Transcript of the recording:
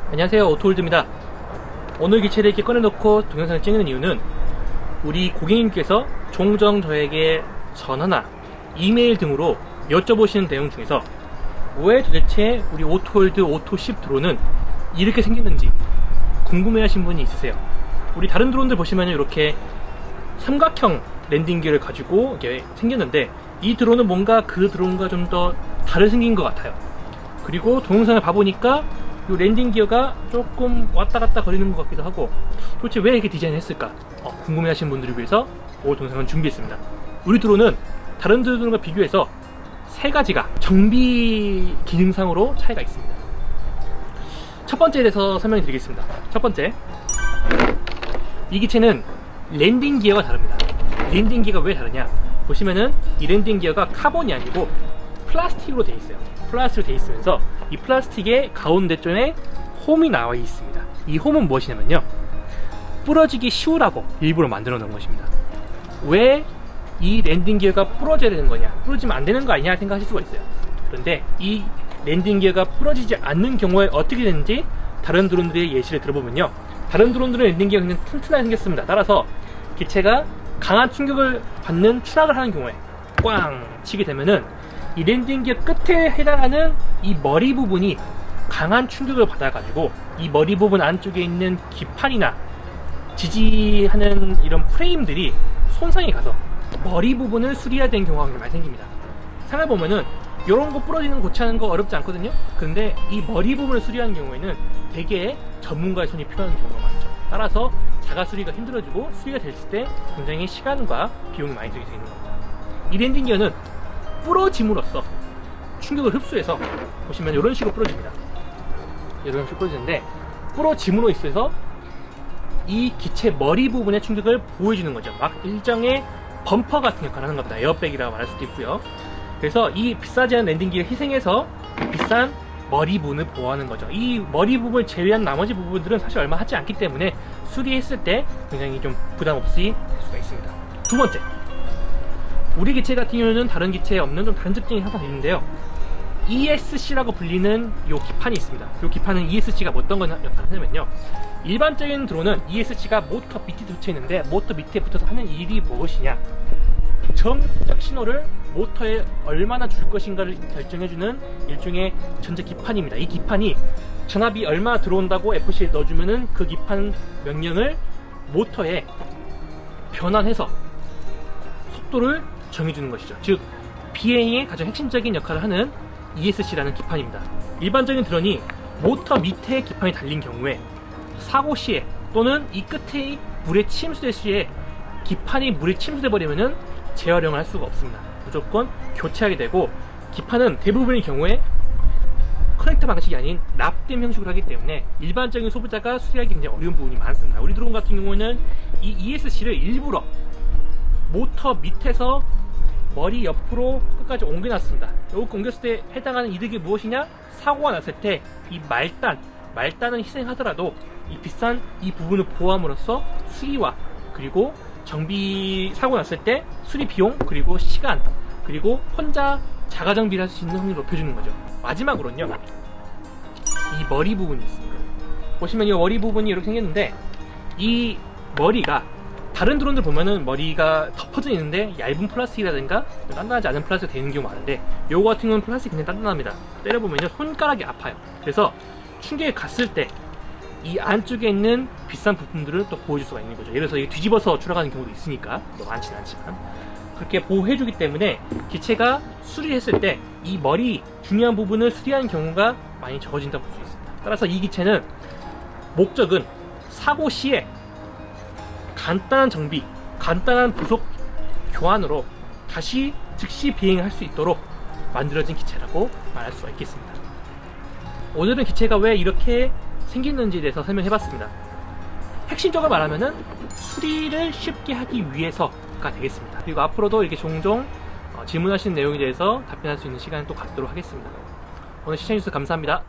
안녕하세요, 오토홀드입니다. 오늘 기체를 이렇게 꺼내놓고 동영상을 찍는 이유는 우리 고객님께서 종종 저에게 전화나 이메일 등으로 여쭤보시는 내용 중에서 왜 도대체 우리 오토홀드 오토10 드론은 이렇게 생겼는지 궁금해하신 분이 있으세요. 우리 다른 드론들 보시면 이렇게 삼각형 랜딩 기어를 가지고 이게 생겼는데, 이 드론은 뭔가 그 드론과 좀 더 다르게 생긴 것 같아요. 그리고 동영상을 봐보니까 이 랜딩 기어가 조금 왔다 갔다 거리는 것 같기도 하고, 도대체 왜 이렇게 디자인을 했을까 궁금해하시는 분들을 위해서 오늘 동영상을 준비했습니다. 우리 드론은 다른 드론과 비교해서 세 가지가 정비 기능상으로 차이가 있습니다. 첫 번째에 대해서 설명해 드리겠습니다. 첫 번째, 이 기체는 랜딩 기어가 다릅니다. 랜딩 기어가 왜 다르냐, 보시면은 이 랜딩 기어가 카본이 아니고 플라스틱으로 되어 있어요. 플라스틱으로 되어 있으면서 이 플라스틱의 가운데 쪽에 홈이 나와 있습니다. 이 홈은 무엇이냐면요, 부러지기 쉬우라고 일부러 만들어 놓은 것입니다. 왜 이 랜딩 기어가 부러져야 되는 거냐, 부러지면 안 되는 거 아니냐 생각하실 수가 있어요. 그런데 이 랜딩 기어가 부러지지 않는 경우에 어떻게 되는지 다른 드론들의 예시를 들어보면요, 다른 드론들은 랜딩 기어가 그냥 튼튼하게 생겼습니다. 따라서 기체가 강한 충격을 받는 추락을 하는 경우에 꽝 치게 되면은 이 랜딩 기어 끝에 해당하는 이 머리 부분이 강한 충격을 받아가지고 이 머리 부분 안쪽에 있는 기판이나 지지하는 이런 프레임들이 손상이 가서 머리 부분을 수리해야 되는 경우가 많이 생깁니다. 생각해보면은 이런 거 부러지는 고치는 거 어렵지 않거든요. 근데 이 머리 부분을 수리하는 경우에는 되게 전문가의 손이 필요한 경우가 많죠. 따라서 자가 수리가 힘들어지고 수리가 됐을 때 굉장히 시간과 비용이 많이 들게 되는 겁니다. 이 랜딩 기어는 부러짐으로써 충격을 흡수해서 보시면 이런 식으로 부러집니다. 이런 식으로 부러지는데, 부러짐으로 있어서 이 기체 머리 부분의 충격을 보호해주는 거죠. 막 일정의 범퍼 같은 역할을 하는 겁니다. 에어백이라고 말할 수도 있고요. 그래서 이 비싸지 않은 랜딩 기어를 희생해서 비싼 머리 부분을 보호하는 거죠. 이 머리 부분을 제외한 나머지 부분들은 사실 얼마 하지 않기 때문에 수리했을 때 굉장히 좀 부담 없이 할 수가 있습니다. 두 번째, 우리 기체 같은 경우는 다른 기체에 없는 좀 다른 특징이 항상 있는데요, ESC라고 불리는 이 기판이 있습니다. 이 기판은 ESC가 어떤 역할을 하냐면요, 일반적인 드론은 ESC가 모터 밑에 붙여 있는데, 모터 밑에 붙어서 하는 일이 무엇이냐, 정적 신호를 모터에 얼마나 줄 것인가를 결정해주는 일종의 전자 기판입니다. 이 기판이 전압이 얼마나 들어온다고 FC에 넣어주면은 그 기판 명령을 모터에 변환해서 속도를 정해주는 것이죠. 즉, 비행의 가장 핵심적인 역할을 하는 ESC라는 기판입니다. 일반적인 드론이 모터 밑에 기판이 달린 경우에 사고 시에 또는 이 끝에 물에 침수될 시에 기판이 물에 침수돼 버리면은 재활용을 할 수가 없습니다. 무조건 교체하게 되고, 기판은 대부분의 경우에 커넥터 방식이 아닌 납땜 형식으로 하기 때문에 일반적인 소비자가 수리하기 굉장히 어려운 부분이 많습니다. 우리 드론 같은 경우는 이 ESC를 일부러 모터 밑에서 머리 옆으로 끝까지 옮겨놨습니다. 여기 옮겼을 때 해당하는 이득이 무엇이냐, 사고가 났을 때 이 말단은 희생하더라도 이 비싼 이 부분을 보호함으로써 수리와, 그리고 정비 사고 났을 때 수리 비용, 그리고 시간, 그리고 혼자 자가 정비를 할 수 있는 확률을 높여주는 거죠. 마지막으로는요, 이 머리 부분이 있습니다. 보시면 이 머리 부분이 이렇게 생겼는데, 이 머리가 다른 드론들 보면은 머리가 덮어져 있는데 얇은 플라스틱이라든가 단단하지 않은 플라스틱이 되는 경우가 많은데, 요거 같은 경우는 플라스틱이 굉장히 단단합니다. 때려보면요 손가락이 아파요. 그래서 충격이 갔을 때 이 안쪽에 있는 비싼 부품들을 또 보호해줄 수가 있는 거죠. 예를 들어서 이게 뒤집어서 추락하는 경우도 있으니까, 많지는 않지만 그렇게 보호해주기 때문에 기체가 수리했을 때 이 머리 중요한 부분을 수리하는 경우가 많이 적어진다고 볼 수 있습니다. 따라서 이 기체는 목적은 사고 시에 간단한 정비, 간단한 부속 교환으로 다시 즉시 비행할 수 있도록 만들어진 기체라고 말할 수가 있겠습니다. 오늘은 기체가 왜 이렇게 생겼는지에 대해서 설명해봤습니다. 핵심적으로 말하면은 수리를 쉽게 하기 위해서가 되겠습니다. 그리고 앞으로도 이렇게 종종 질문하시는 내용에 대해서 답변할 수 있는 시간을 또 갖도록 하겠습니다. 오늘 시청해주셔서 감사합니다.